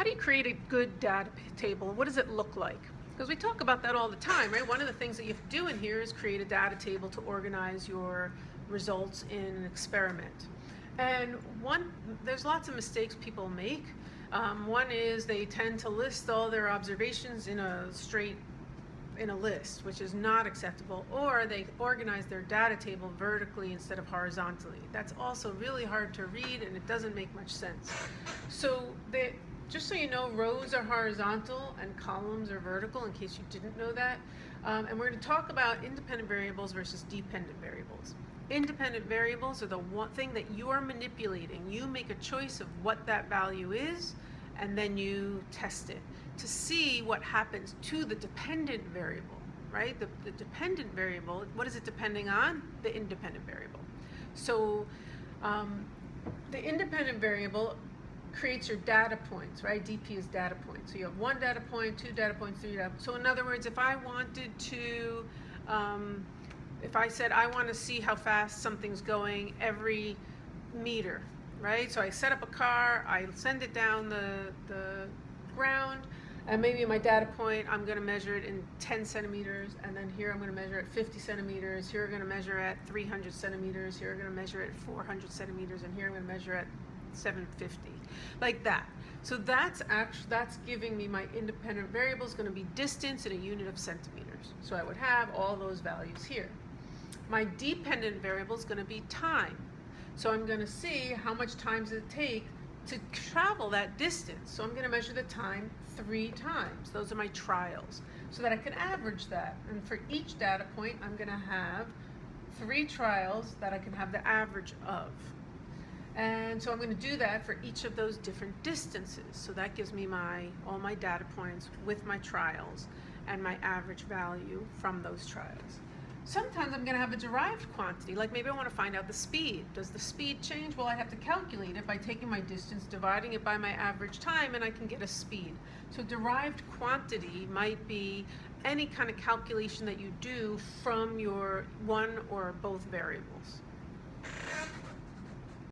How do you create a good data table? What does it look like? Because we talk about that all the time, right? One of the things that you have to do in here is create a data table to organize your results in an experiment. And there's lots of mistakes people make. One is they tend to list all their observations in a list, which is not acceptable, or they organize their data table vertically instead of horizontally. That's also really hard to read and it doesn't make much sense. So just so you know, rows are horizontal and columns are vertical, in case you didn't know that. And we're going to talk about independent variables versus dependent variables. Independent variables are the one thing that you are manipulating. You make a choice of what that value is, and then you test it to see what happens to the dependent variable, right? The dependent variable, what is it depending on? The independent variable. So the independent variable creates your data points, right? DP is data points. So you have one data point, two data points, three data points. So in other words, if I wanted to, if I said I want to see how fast something's going every meter, right? So I set up a car, I send it down the ground, and maybe in my data point, I'm going to measure it in 10 centimeters, and then here I'm going to measure at 50 centimeters, here I'm going to measure at 300 centimeters, here I'm going to measure at 400 centimeters, and here I'm going to measure at 750, like that. So that's giving me my independent variable is going to be distance in a unit of centimeters. So I would have all those values here. My dependent variable is going to be time. So I'm going to see how much time does it take to travel that distance. So I'm going to measure the time 3 times. Those are my trials, so that I can average that. And for each data point, I'm going to have 3 trials that I can have the average of. And so I'm going to do that for each of those different distances. So that gives me all my data points with my trials and my average value from those trials. Sometimes I'm going to have a derived quantity, like maybe I want to find out the speed. Does the speed change? Well, I have to calculate it by taking my distance, dividing it by my average time, and I can get a speed. So derived quantity might be any kind of calculation that you do from your one or both variables.